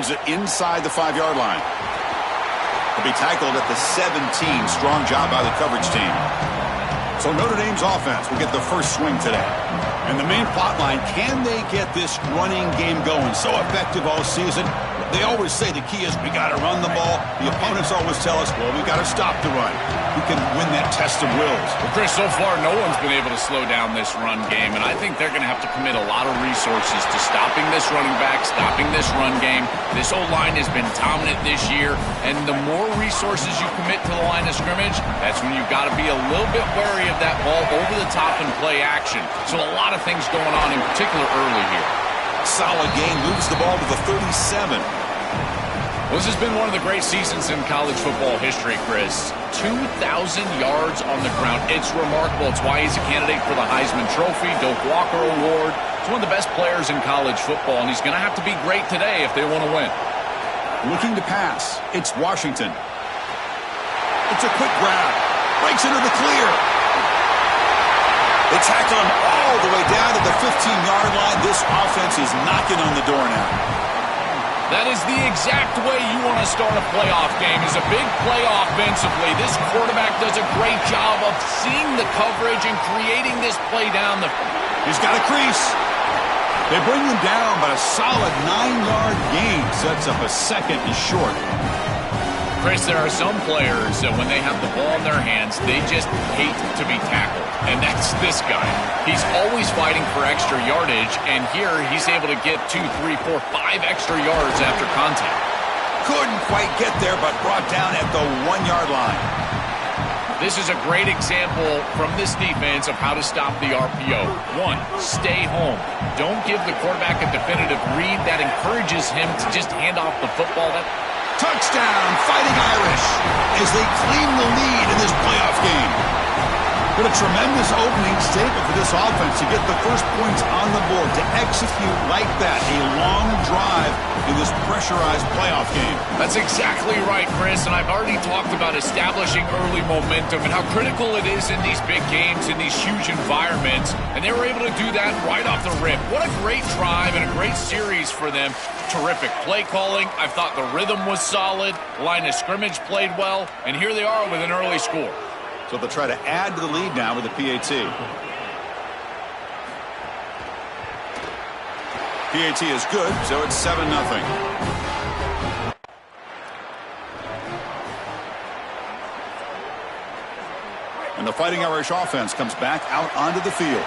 tackles it inside the 5-yard line. He'll be tackled at the 17. Strong job by the coverage team. So Notre Dame's offense will get the first swing today. And the main plot line, can they get this running game going? So effective all season. They always say the key is we got to run the ball. The opponents always tell us, well, we got to stop the run. Who can win that test of wills? Well, Chris, so far no one's been able to slow down this run game, and I think they're going to have to commit a lot of resources to stopping this running back, stopping this run game. This O-line has been dominant this year, and the more resources you commit to the line of scrimmage, that's when you've got to be a little bit wary of that ball over the top and play action. So a lot of things going on, in particular early here. Solid game, moves the ball to the 37. Well, this has been one of the great seasons in college football history, Chris. 2,000 yards on the ground. It's remarkable. It's why he's a candidate for the Heisman Trophy, Doak Walker Award. He's one of the best players in college football, and he's going to have to be great today if they want to win. Looking to pass. It's Washington. It's a quick grab. Breaks into the clear. They tackle him all the way down to the 15-yard line. This offense is knocking on the door now. That is the exact way you want to start a playoff game, is a big play offensively. This quarterback does a great job of seeing the coverage and creating this play down the... He's got a crease. They bring him down, but a solid 9-yard gain sets up a second and short. Chris, there are some players that when they have the ball in their hands, they just hate to be tackled. And that's this guy. He's always fighting for extra yardage, and here he's able to get 2, 3, 4, 5 extra yards after contact. Couldn't quite get there, but brought down at the 1-yard line. This is a great example from this defense of how to stop the RPO. 1, stay home. Don't give the quarterback a definitive read that encourages him to just hand off the football. Touchdown, Fighting Irish, as they claim the lead in this playoff game. What a tremendous opening statement for this offense to get the first points on the board, to execute like that, a long drive in this pressurized playoff game. That's exactly right, Chris, and I've already talked about establishing early momentum and how critical it is in these big games, in these huge environments, and they were able to do that right off the rip. What a great drive and a great series for them. Terrific play calling. I thought the rhythm was solid, line of scrimmage played well, and here they are with an early score. So they'll try to add to the lead now with the PAT. PAT is good, so it's 7-0. And the Fighting Irish offense comes back out onto the field.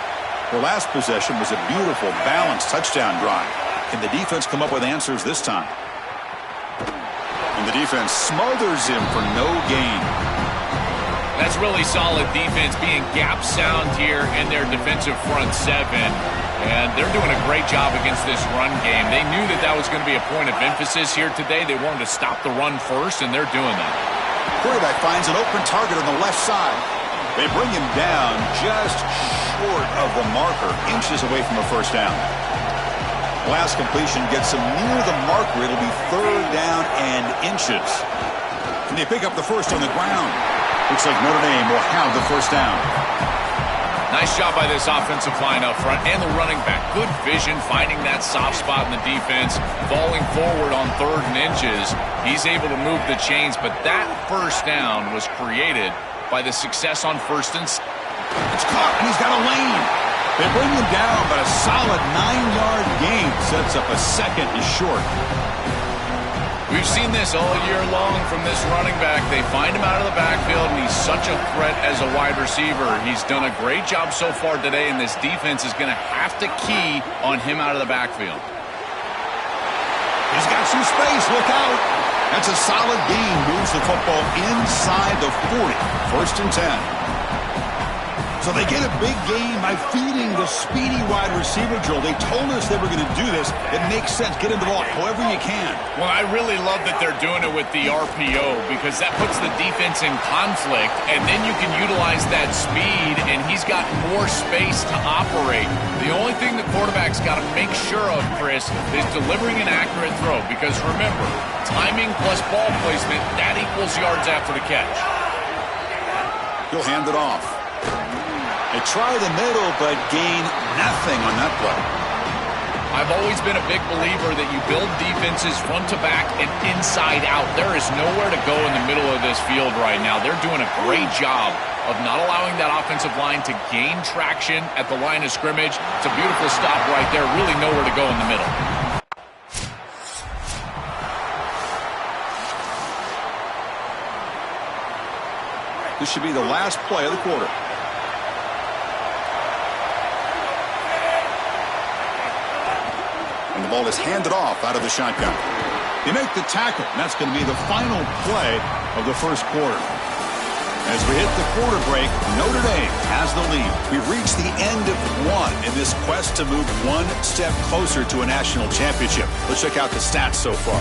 Their last possession was a beautiful, balanced touchdown drive. Can the defense come up with answers this time? And the defense smothers him for no gain. That's really solid defense, being gap sound here in their defensive front 7. And they're doing a great job against this run game. They knew that that was going to be a point of emphasis here today. They wanted to stop the run first, and they're doing that. Quarterback finds an open target on the left side. They bring him down just short of the marker, inches away from a first down. Last completion gets him near the marker. It'll be 3rd down and inches. And they pick up the first on the ground. Looks like Notre Dame will have the first down. Nice job by this offensive line up front and the running back. Good vision, finding that soft spot in the defense, falling forward on 3rd and inches. He's able to move the chains, but that first down was created by the success on 1st and... It's caught, and he's got a lane. They bring him down, but a solid 9-yard gain sets up a second and short. We've seen this all year long from this running back. They find him out of the backfield, and he's such a threat as a wide receiver. He's done a great job so far today, and this defense is going to have to key on him out of the backfield. He's got some space. Look out. That's a solid gain. Moves the football inside the 40. 1st and 10. So they get a big gain by feeding the speedy wide receiver drill. They told us they were going to do this. It makes sense. Get him the ball however you can. Well, I really love that they're doing it with the RPO because that puts the defense in conflict, and then you can utilize that speed, and he's got more space to operate. The only thing the quarterback's got to make sure of, Chris, is delivering an accurate throw because, remember, timing plus ball placement, that equals yards after the catch. He'll hand it off. They try the middle, but gain nothing on that play. I've always been a big believer that you build defenses front to back and inside out. There is nowhere to go in the middle of this field right now. They're doing a great job of not allowing that offensive line to gain traction at the line of scrimmage. It's a beautiful stop right there. Really nowhere to go in the middle. This should be the last play of the quarter. And the ball is handed off out of the shotgun. They make the tackle, and that's going to be the final play of the first quarter. As we hit the quarter break, Notre Dame has the lead. We've reached the end of one in this quest to move one step closer to a national championship. Let's check out the stats so far.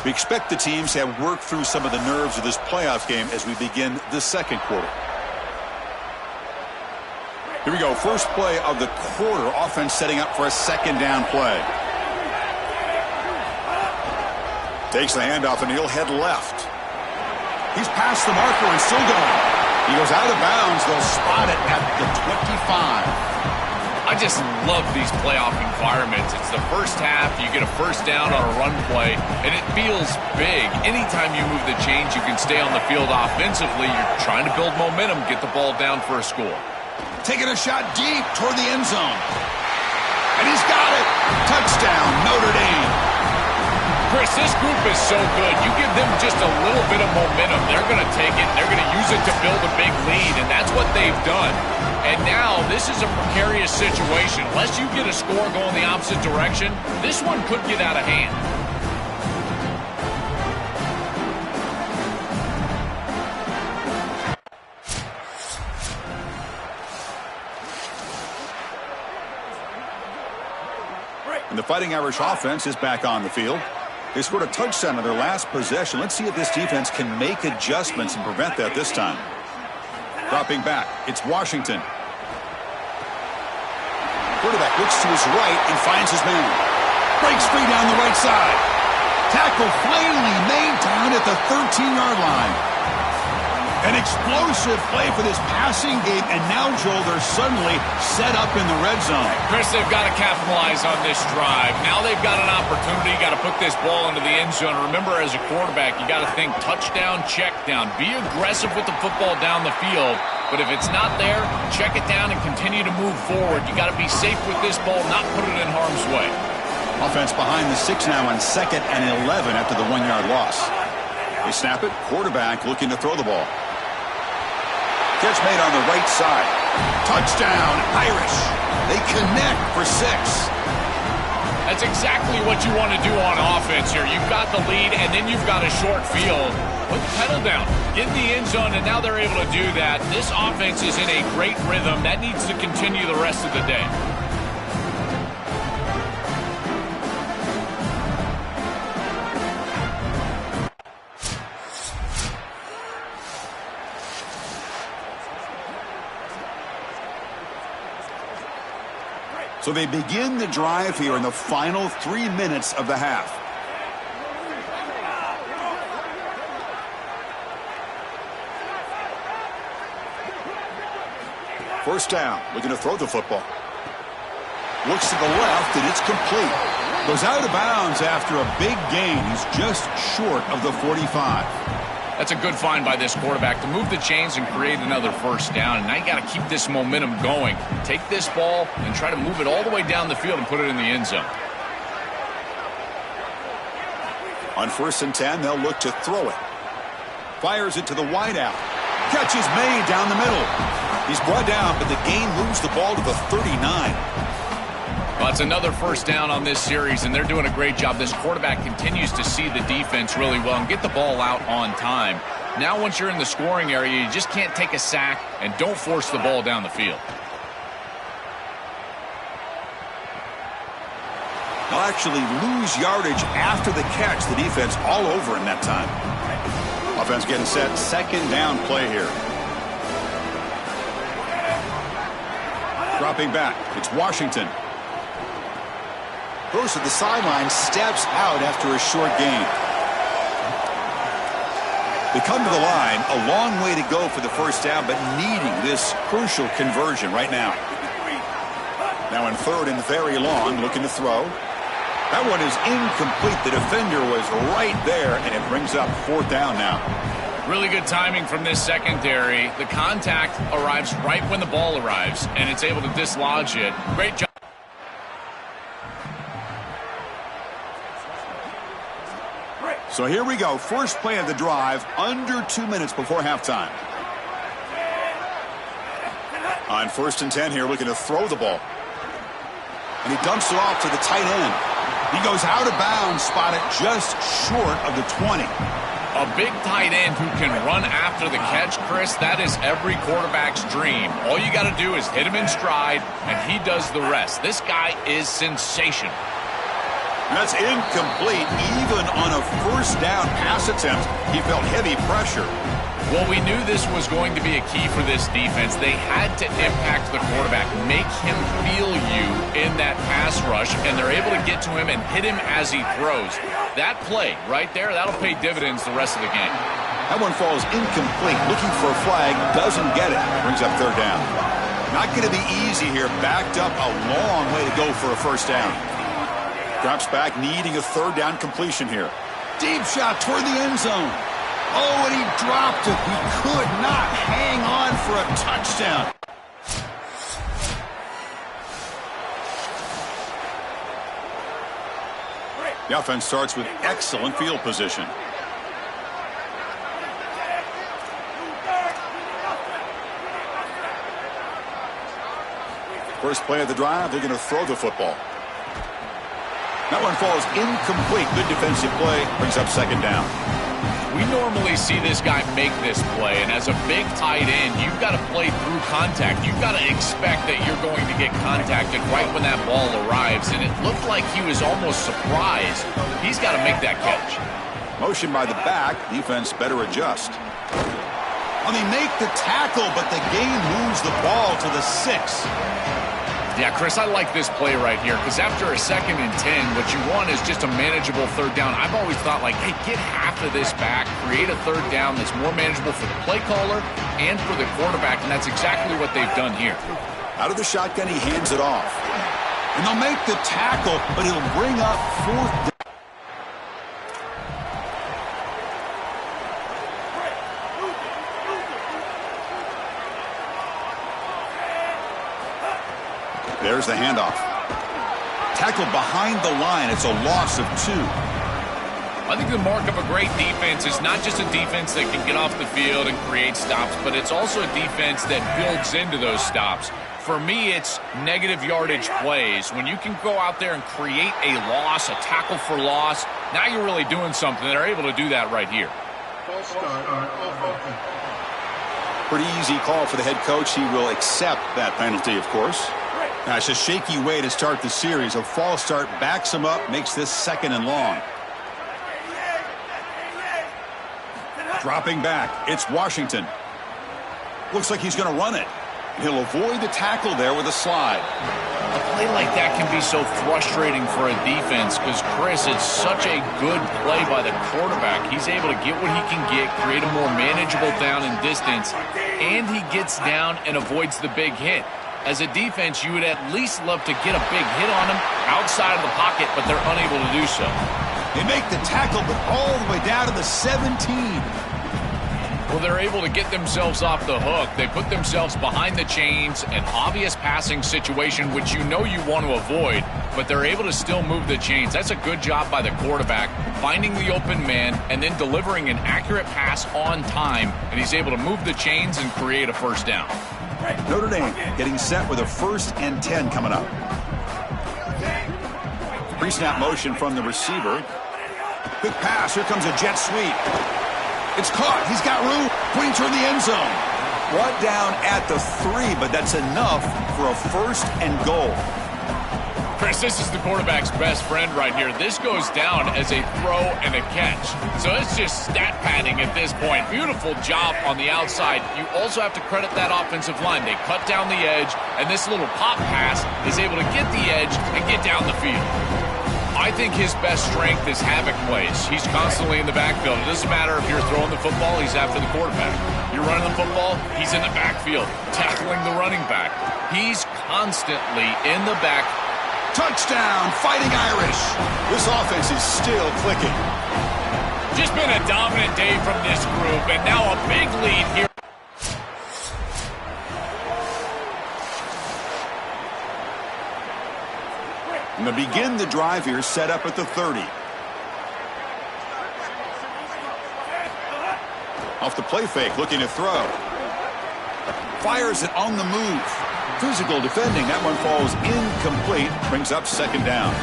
We expect the teams to have worked through some of the nerves of this playoff game as we begin the second quarter. Here we go, first play of the quarter. Offense setting up for a second down play. Takes the handoff and he'll head left. He's past the marker and still going. He goes out of bounds. They'll spot it at the 25. I just love these playoff environments. It's the first half. You get a first down on a run play, and it feels big. Anytime you move the chains, you can stay on the field offensively. You're trying to build momentum, get the ball down for a score. Taking a shot deep toward the end zone. And he's got it. Touchdown, Notre Dame. Chris, this group is so good. You give them just a little bit of momentum. They're going to take it. They're going to use it to build a big lead, and that's what they've done. And now this is a precarious situation. Unless you get a score going the opposite direction, this one could get out of hand. And the Fighting Irish offense is back on the field. They scored a touchdown on their last possession. Let's see if this defense can make adjustments and prevent that this time. Dropping back, it's Washington. Quarterback looks to his right and finds his man. Breaks free down the right side. Tackle finally maintained at the 13-yard line. An explosive play for this passing game, and now, Joel, they're suddenly set up in the red zone. Chris, they've got to capitalize on this drive. Now they've got an opportunity. Got to put this ball into the end zone. Remember, as a quarterback, you got to think touchdown, check down. Be aggressive with the football down the field. But if it's not there, check it down and continue to move forward. You got to be safe with this ball, not put it in harm's way. Offense behind the 6 now on 2nd and 11 after the 1-yard loss. They snap it. Quarterback looking to throw the ball. Catch made on the right side. Touchdown, Irish. They connect for 6. That's exactly what you want to do on offense here. You've got the lead, and then you've got a short field. Put the pedal down. Get in the end zone, and now they're able to do that. This offense is in a great rhythm. That needs to continue the rest of the day. So they begin the drive here in the final 3 minutes of the half. First down, looking to throw the football. Looks to the left, and it's complete. Goes out of bounds after a big gain. He's just short of the 45. That's a good find by this quarterback to move the chains and create another first down. And now you got to keep this momentum going. Take this ball and try to move it all the way down the field and put it in the end zone. On 1st and 10, they'll look to throw it. Fires it to the wideout. Catch is made down the middle. He's brought down, but the gain moves the ball to the 39. Well, it's another first down on this series, and they're doing a great job. This quarterback continues to see the defense really well and get the ball out on time. Now, once you're in the scoring area, you just can't take a sack and don't force the ball down the field. They'll actually lose yardage after the catch. The defense all over in that time. Offense getting set. 2nd down play here. Dropping back. It's Washington. Goes to the sideline, steps out after a short gain. They come to the line, a long way to go for the first down, but needing this crucial conversion right now. Now in third and very long, looking to throw. That one is incomplete. The defender was right there, and it brings up fourth down now. Really good timing from this secondary. The contact arrives right when the ball arrives, and it's able to dislodge it. Great job. So here we go. First play of the drive, under 2 minutes before halftime. On 1st and 10 here, looking to throw the ball. And he dumps it off to the tight end. He goes out of bounds, spotted just short of the 20. A big tight end who can run after the catch, Chris, that is every quarterback's dream. All you got to do is hit him in stride, and he does the rest. This guy is sensational. That's incomplete. Even on a first down pass attempt, he felt heavy pressure. Well, we knew this was going to be a key for this defense. They had to impact the quarterback, make him feel you in that pass rush, and they're able to get to him and hit him as he throws. That play right there, that'll pay dividends the rest of the game. That one falls incomplete. Looking for a flag, doesn't get it. Brings up third down. Not going to be easy here. Backed up a long way to go for a first down. Drops back, needing a third down completion here. Deep shot toward the end zone. Oh, and he dropped it. He could not hang on for a touchdown. The offense starts with excellent field position. First play of the drive, they're going to throw the football. That one falls incomplete. Good defensive play. Brings up second down. We normally see this guy make this play, and as a big tight end, you've got to play through contact. You've got to expect that you're going to get contacted right when that ball arrives, and it looked like he was almost surprised. He's got to make that catch. Motion by the back. Defense better adjust. Well, they make the tackle, but the game moves the ball to the 6. Yeah, Chris, I like this play right here because after a 2nd and 10, what you want is just a manageable third down. I've always thought, like, hey, get half of this back, create a third down that's more manageable for the play caller and for the quarterback, and that's exactly what they've done here. Out of the shotgun, he hands it off. And they'll make the tackle, but it'll bring up fourth down. There's the handoff. Tackled behind the line. It's a loss of 2. I think the mark of a great defense is not just a defense that can get off the field and create stops, but it's also a defense that builds into those stops. For me, it's negative yardage plays. When you can go out there and create a loss, a tackle for loss, now you're really doing something. They're able to do that right here. Pretty easy call for the head coach. He will accept that penalty, of course. Now, it's a shaky way to start the series. A false start backs him up, makes this 2nd and long. Dropping back, it's Washington. Looks like he's going to run it. He'll avoid the tackle there with a slide. A play like that can be so frustrating for a defense because, Chris, it's such a good play by the quarterback. He's able to get what he can get, create a more manageable down and distance, and he gets down and avoids the big hit. As a defense, you would at least love to get a big hit on him outside of the pocket, but they're unable to do so. They make the tackle, but all the way down to the 17. Well, they're able to get themselves off the hook. They put themselves behind the chains, an obvious passing situation, which you know you want to avoid, but they're able to still move the chains. That's a good job by the quarterback, finding the open man and then delivering an accurate pass on time, and he's able to move the chains and create a first down. Notre Dame getting set with a 1st and 10 coming up. Pre-snap motion from the receiver. Quick pass. Here comes a jet sweep. It's caught. He's got room. Pointing toward the end zone. Brought down at the 3, but that's enough for a 1st and goal. Chris, this is the quarterback's best friend right here. This goes down as a throw and a catch. So it's just stat padding at this point. Beautiful job on the outside. You also have to credit that offensive line. They cut down the edge, and this little pop pass is able to get the edge and get down the field. I I think his best strength is havoc plays. He's constantly in the backfield. It doesn't matter if you're throwing the football, he's after the quarterback. You're running the football, he's in the backfield, tackling the running back. He's constantly in the back. Touchdown, Fighting Irish. This offense is still clicking. Just been a dominant day from this group, and now a big lead here. And to begin the drive here, set up at the 30. Off the play fake, looking to throw. Fires it on the move. Physical defending. That one falls incomplete. Brings up second down.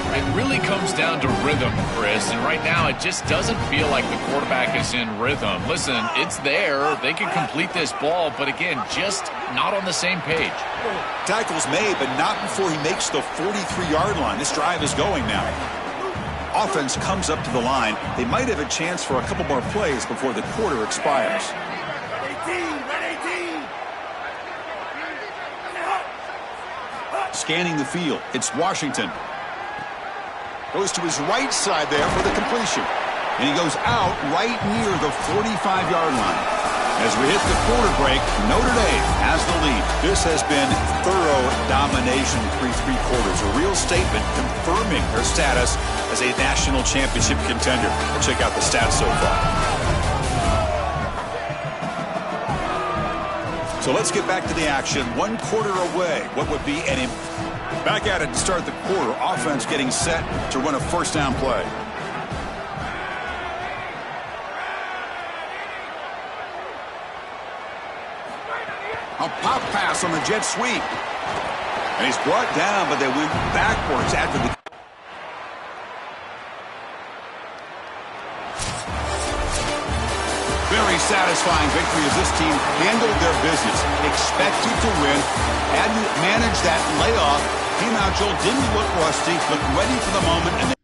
It really comes down to rhythm, Chris, and right now it just doesn't feel like the quarterback is in rhythm. Listen, it's there. They can complete this ball, but again, just not on the same page. Tackles made, but not before he makes the 43-yard line. This drive is going now. Offense comes up to the line. They might have a chance for a couple more plays before the quarter expires. Scanning the field. It's Washington. Goes to his right side there for the completion. And he goes out right near the 45-yard line. As we hit the quarter break, Notre Dame has the lead. This has been thorough domination through 3 quarters. A real statement confirming their status as a national championship contender. We'll check out the stats so far. So let's get back to the action. 1 quarter away. What would be an back at it to start the quarter. Offense getting set to run a first down play. A pop pass on the jet sweep. And he's brought down, but they went backwards after the... Very satisfying victory as this team handled their business. Expected to win. Had to manage that layoff. Came out, Joel, didn't look rusty, looked ready for the moment. And